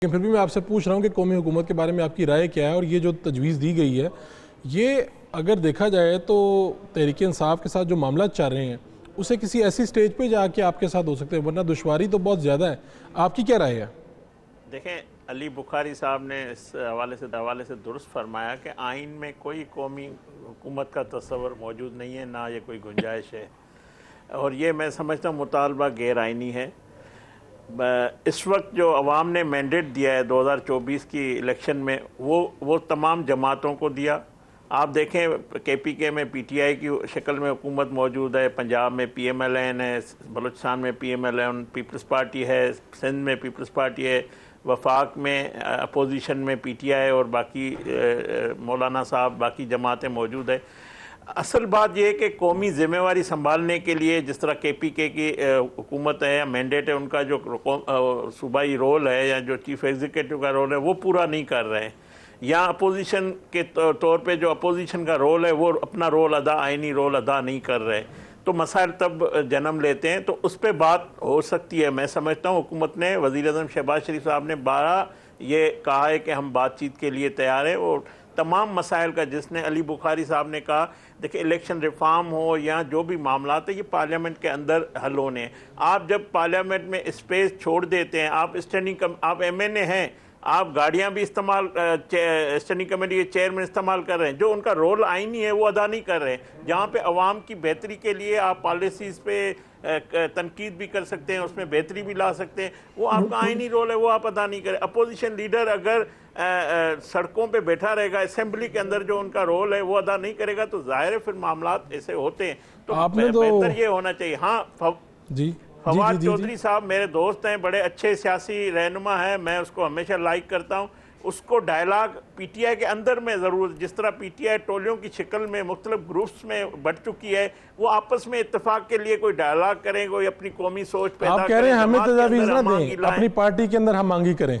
लेकिन फिर भी मैं आपसे पूछ रहा हूँ कि कौमी हुकूमत के बारे में आपकी राय क्या है, और ये जो तजवीज़ दी गई है, ये अगर देखा जाए तो तहरीक इंसाफ के साथ जो मामला चल रहे हैं उसे किसी ऐसी स्टेज पे जाके आपके साथ हो सकते हैं, वरना दुश्वारी तो बहुत ज़्यादा है। आपकी क्या राय है? देखें, अली बुखारी साहब ने इस हवाले से दुरुस्त फरमाया कि आइन में कोई कौमी हुकूमत का तस्वर मौजूद नहीं है, ना ये कोई गुंजाइश है, और ये मैं समझता हूँ मुतालबा गैर आइनी है। इस वक्त जो अवाम ने मैंडेट दिया है 2024 की इलेक्शन में, वो तमाम जमातों को दिया। आप देखें, KPK में PTI की शक्ल में हुकूमत मौजूद है, पंजाब में PMLN है, बलूचिस्तान में PMLN पीपल्स पार्टी है, सिंध में पीपल्स पार्टी है, वफाक में अपोजिशन में PTI और बाकी मौलाना साहब बाकी जमातें मौजूद है। असल बात यह है कि कौमी ज़िम्मेवारी संभालने के लिए जिस तरह KPK की हुकूमत है या मैंडेट है, उनका जो सूबाई रोल है या जो चीफ़ एग्जीक्यूटिव का रोल है वो पूरा नहीं कर रहे हैं, या अपोजिशन के तौर पे जो अपोजिशन का रोल है वो अपना रोल आइनी रोल अदा नहीं कर रहे, तो मसाइल तब जन्म लेते हैं। तो उस पर बात हो सकती है। मैं समझता हूँ हुकूमत ने, वज़ीर-ए-आज़म शहबाज शरीफ साहब ने 12 ये कहा है कि हम बातचीत के लिए तैयार हैं, और तमाम मसाइल का, जिसने अली बुखारी साहब ने कहा, देखिए इलेक्शन रिफॉर्म हो या जो भी मामला है ये पार्लियामेंट के अंदर हल होने हैं। आप जब पार्लियामेंट में स्पेस छोड़ देते हैं, आप आप MNA हैं, आप गाड़ियां भी इस्तेमाल स्टैंडिंग कमेटी के चेयरमैन इस्तेमाल कर रहे हैं, जो उनका रोल आइनी है वो अदा नहीं कर रहे हैं। जहाँ पे अवाम की बेहतरी के लिए आप पॉलिसीज़ पे तनकीद भी कर सकते हैं, उसमें बेहतरी भी ला सकते हैं, वो आपका आइनी रोल है, वो आप अदा नहीं करें। अपोजिशन लीडर अगर सड़कों पे बैठा रहेगा, असेंबली के अंदर जो उनका रोल है वो अदा नहीं करेगा, तो जाहिर है फिर मामला ऐसे होते हैं। तो बेहतर ये होना चाहिए। हाँ जी, फवाद चौधरी साहब मेरे दोस्त हैं, बड़े अच्छे सियासी रहनुमा हैं, मैं उसको हमेशा लाइक करता हूँ। उसको डायलाग PTI के अंदर में ज़रूर, जिस तरह PTI टोलियों की शक्ल में मुख्तलिफ ग्रुप्स में बढ़ चुकी है, वो आपस में इत्तेफाक के लिए कोई डायलाग करें, कोई अपनी कौमी सोच पैदा करें। आप कह रहे हैं हमें तजावीज़ ना दें, अपनी पार्टी के अंदर हम मांगी करें।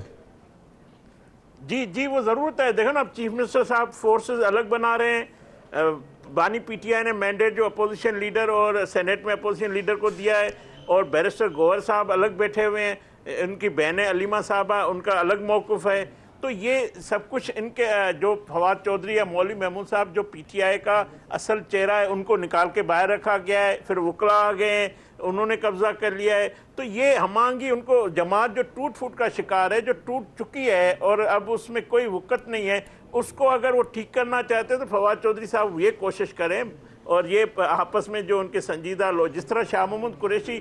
जी, वो ज़रूरत है। देखो ना, अब चीफ मिनिस्टर साहब फोर्सेस अलग बना रहे हैं। बानी PTI ने मैंडेट जो अपोजिशन लीडर और सेनेट में अपोजिशन लीडर को दिया है, और बैरिस्टर गौहर साहब अलग बैठे हुए हैं, इनकी बहनें अलीमा साहबा, उनका अलग मौक़िफ़ है। तो ये सब कुछ इनके जो फवाद चौधरी या मौलवी महमूद साहब जो PTI का असल चेहरा है, उनको निकाल के बाहर रखा गया है, फिर वकला आ गए हैं, उन्होंने कब्जा कर लिया है। तो ये हमांगी उनको, जमात जो टूट फूट का शिकार है, जो टूट चुकी है और अब उसमें कोई वक़्त नहीं है, उसको अगर वो ठीक करना चाहते हैं तो फवाद चौधरी साहब ये कोशिश करें, और ये आपस में जो उनके संजीदा लोग, जिस तरह शाह महमूद कुरैशी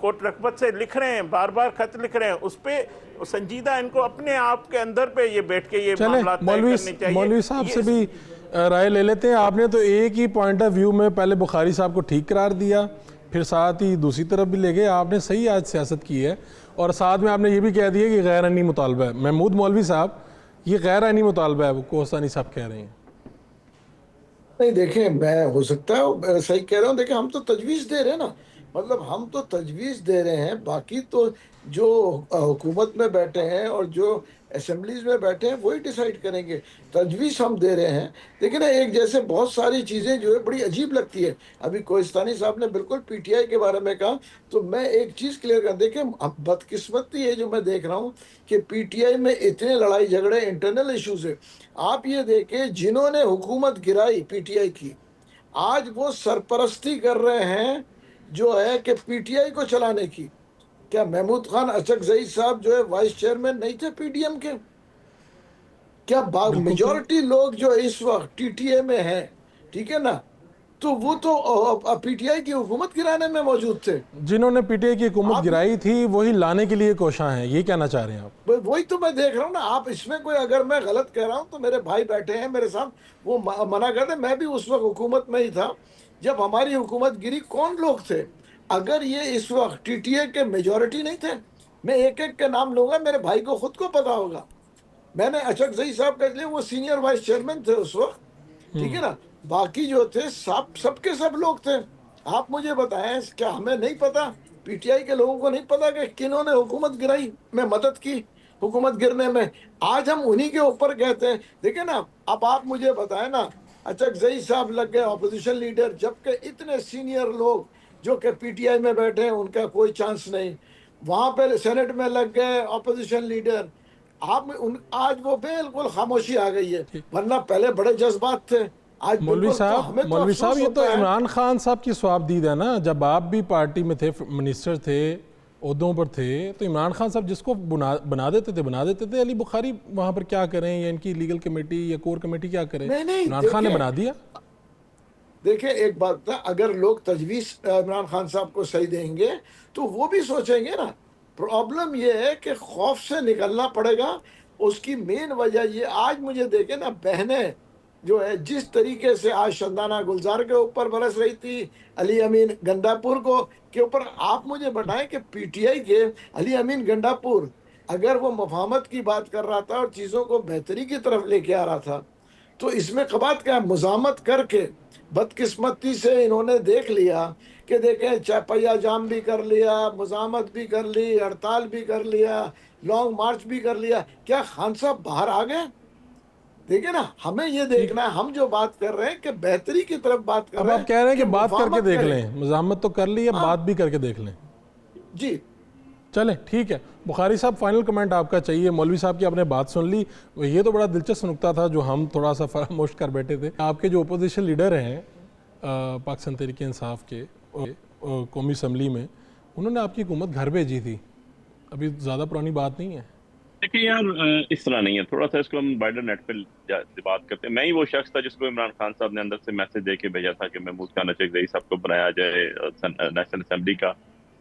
कोट रकबत से लिख रहे हैं, बार बार खत लिख रहे हैं, उस पर संजीदा इनको अपने आप के अंदर पे ये बैठ के ये मामला तय करने चाहिए। मौलवी साहब से भी राय ले लेते हैं। आपने तो एक ही पॉइंट ऑफ व्यू में पहले बुखारी साहब को ठीक करार दिया, फिर साथ ही दूसरी तरफ भी ले गए। आपने सही आज सियासत की है, और साथ में आपने ये भी कह दिया कि गैर आइनी मुतालबा है। महमूद मौलवी साहब, ये गैर आइनी मुतालबा है, वो कोहस्तानी साहब कह रहे हैं। नहीं, देखें, मैं हो सकता है सही कह रहा हूँ। देखें, हम तो तजवीज़ दे रहे हैं ना, मतलब हम तो तजवीज़ दे रहे हैं, बाकी तो जो हुकूमत में बैठे हैं और जो असेंबलीज में बैठे हैं वही डिसाइड करेंगे। तजवीज़ हम दे रहे हैं। देखिए ना, एक जैसे बहुत सारी चीज़ें जो है बड़ी अजीब लगती है। अभी कोहिस्तानी साहब ने बिल्कुल PTI के बारे में कहा, तो मैं एक चीज़ क्लियर कर, देखें बदकिस्मती है जो मैं देख रहा हूँ कि PTI में इतने लड़ाई झगड़े, इंटरनल इशूज़ है। आप ये देखें, जिन्होंने हुकूमत गिराई PTI की, आज वो सरपरस्ती कर रहे हैं जो है कि PTI को चलाने की। क्या महमूद खान अचकजई साहब जो है वाइस चेयरमैन नहीं थे PDM के? क्या मेजॉरिटी लोग जो इस वक्त TTA में हैं, ठीक है ना, तो वो तो PTI की हुकूमत गिराने में मौजूद थे। जिन्होंने PTI की हुकूमत गिराई थी वही लाने के लिए कोशा हैं, ये कहना चाह रहे हैं आप? वही तो मैं देख रहा हूँ ना। आप इसमें कोई, अगर मैं गलत कह रहा हूँ तो मेरे भाई बैठे हैं मेरे साथ, वो मना करते। मैं भी उस वक्त हुकूमत में ही था जब हमारी हुकूमत गिरी। कौन लोग थे? अगर ये इस वक्त TTA के मेजॉरिटी नहीं थे, मैं एक एक के नाम लूंगा, मेरे भाई को खुद को पता होगा। मैंने अचकजई साहब कह लिए, वो सीनियर वाइस चेयरमैन थे उस वक्त, ठीक है ना। बाकी जो थे सबके सब लोग थे। आप मुझे बताएं, क्या हमें नहीं पता? PTI के लोगों को नहीं पता कि किन्होंने हुकूमत गिराई, में मदद की हुकूमत गिरने में? आज हम उन्हीं के ऊपर कहते हैं। देखिए ना, अब आप मुझे बताएं ना, अचकजई साहब लग गए अपोजिशन लीडर, जबकि इतने सीनियर लोग जो कि PTI में बैठे हैं उनका कोई चांस नहीं। वहां पर सेनेट में लग गए अपोजिशन लीडर। आप उन आज वो बिल्कुल खामोशी आ गई है, वरना पहले बड़े जज्बात थे। आज बिल्कुल, तो हमें तो मौलवी साहब अफसोस ये तो होता है। इमरान खान साहब की स्वाबदीद है ना, जब आप भी पार्टी में थे, मिनिस्टर थे, ओहदों पर थे, तो इमरान खान साहब जिसको बना देते थे। अली बुखारी वहाँ पर क्या करें, या इनकी लीगल कमेटी या कोर कमेटी क्या करे, नहीं नहीं, इमरान खान ने बना दिया। देखिए एक बात था, अगर लोग तजवीज़ इमरान खान साहब को सही देंगे तो वो भी सोचेंगे ना। प्रॉब्लम ये है कि खौफ से निकलना पड़ेगा। उसकी मेन वजह ये, आज मुझे देखे ना, बहनें जो है जिस तरीके से आज शंदाना गुलजार के ऊपर बरस रही थी, अली अमीन गंडापुर को के ऊपर, आप मुझे बताएं कि पीटीआई के अली अमीन गंडापुर अगर वो मफाहमत की बात कर रहा था और चीज़ों को बेहतरी की तरफ लेके आ रहा था, तो इसमें कबात क्या है? मुजामत करके बदकिस्मती से इन्होंने देख लिया कि देखें, चौपहिया जाम भी कर लिया, मुजामत भी कर ली, हड़ताल भी कर लिया, लॉन्ग मार्च भी कर लिया, क्या खान साहब बाहर आ गए? देखिए ना, हमें ये ठीक, देखना है, हम जो बात कर रहे हैं कि बेहतरी की तरफ बात कर अब रहे आप हैं कह रहे हैं कि कि बात करके मुफाहमत देख करें। लें, मज़ामत तो कर ली है, हाँ बात भी करके देख लें। जी। चलें ठीक है। बुखारी साहब, फाइनल कमेंट आपका चाहिए। मौलवी साहब की आपने बात सुन ली, ये तो बड़ा दिलचस्प नुकता था जो हम थोड़ा सा फरामोश कर बैठे थे। आपके जो अपोजिशन लीडर हैं पाकिस्तान तहरीक इंसाफ के कौमी असम्बली में, उन्होंने आपकी हुकूमत घर भेजी थी, अभी ज़्यादा पुरानी बात नहीं है। देखिए यार, इस तरह नहीं है। थोड़ा सा इसको हम वाइडर नेट पे बात करते हैं। मैं ही वो शख्स था जिसको इमरान खान साहब ने अंदर से मैसेज दे के भेजा था कि महमूद खान अचकज़ई साहब को बनाया जाए नेशनल असम्बली का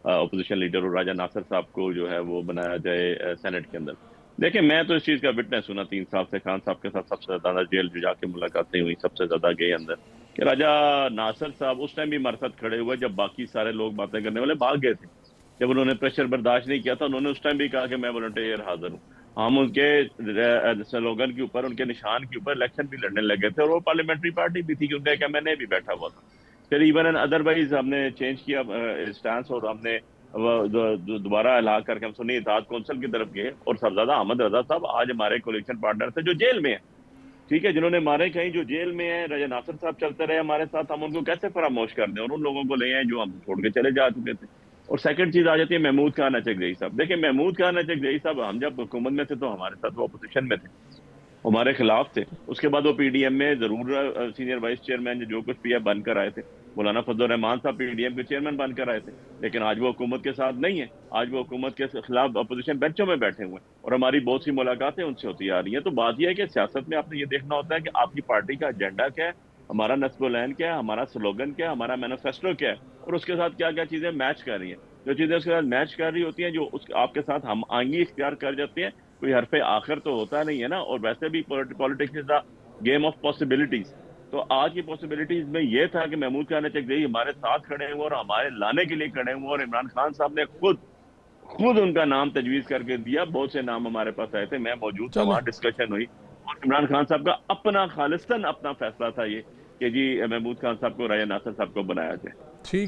अपोजिशन लीडर, और राजा नासिर साहब को जो है वो बनाया जाए सेनेट के अंदर। देखिए, मैं तो इस चीज़ का विटनेस हूं ना, 3 साल से खान साहब के साथ सबसे ज़्यादा जेल जो जाके मुलाकातें हुई, सबसे ज़्यादा गए अंदर, कि राजा नासिर साहब उस टाइम भी हमारे साथ खड़े हुए जब बाकी सारे लोग बातें करने वाले भाग गए थे। जब उन्होंने प्रेशर बर्दाश्त नहीं किया था, उन्होंने उस टाइम भी कहा कि मैं वॉलंटियर हाजिर हूँ। हम उनके स्लोगन के ऊपर, उनके निशान के ऊपर इलेक्शन भी लड़ने लगे थे, और वो पार्लियामेंट्री पार्टी भी थी कि उनका एक एमएनए भी बैठा हुआ था। फिर इवन अदरवाइज हमने चेंज किया स्टांस, और हमने दोबारा इलाहा करके हम सुन्नी इत्तेहाद कौंसिल की तरफ गए, और सरदादा अहमद रजा साहब आज हमारे कोलिशन पार्टनर थे जो जेल में है, ठीक है, जिन्होंने मारे कहीं, जो जेल में है। राजा नासिर साहब चलते रहे हमारे साथ, हम उनको कैसे फरामोश कर दें, और उन लोगों को ले आए जो हम छोड़ के चले जा चुके थे। और सेकंड चीज आ जाती है महमूद खान अचकज़ई साहब। देखिए, महमूद खान अचकज़ई साहब, हम जब हुकूमत में थे तो हमारे साथ वो अपोजिशन में थे, हमारे खिलाफ थे। उसके बाद वो पीडीएम में जरूर सीनियर वाइस चेयरमैन जो कुछ भी है बनकर आए थे। मौलाना फजल रहमान साहब पीडीएम के चेयरमैन बनकर आए थे, लेकिन आज वो हुकूमत के साथ नहीं है। आज वो हुकूमत के खिलाफ अपोजिशन बेंचों में बैठे हुए हैं, और हमारी बहुत सी मुलाकातें उनसे होती आ रही हैं। तो बात यह है कि सियासत में आपने ये देखना होता है कि आपकी पार्टी का एजेंडा क्या है, हमारा नस्बुलैन क्या है, हमारा स्लोगन क्या है, हमारा मैनिफेस्टो क्या है, और उसके साथ क्या क्या चीजें मैच कर रही हैं। जो चीजें उसके साथ मैच कर रही होती हैं, जो आपके साथ हम आंगी इख्तियार कर जाती हैं, कोई हरफे आखिर तो होता नहीं है ना। और वैसे भी politics is the game of possibilities. तो आज की पॉसिबिलिटीज में ये था कि महमूद खान अचकज़ई हमारे साथ खड़े हुए और हमारे लाने के लिए खड़े हुए, और इमरान खान साहब ने खुद उनका नाम तजवीज करके दिया। बहुत से नाम हमारे पास आए थे, मैं मौजूद था, चलें वहां डिस्कशन हुई, और इमरान खान साहब का अपना खालिस्तन अपना फैसला था ये कि जी महमूद खान साहब को राजा नासिर साहब को बनाया जाए। ठीक।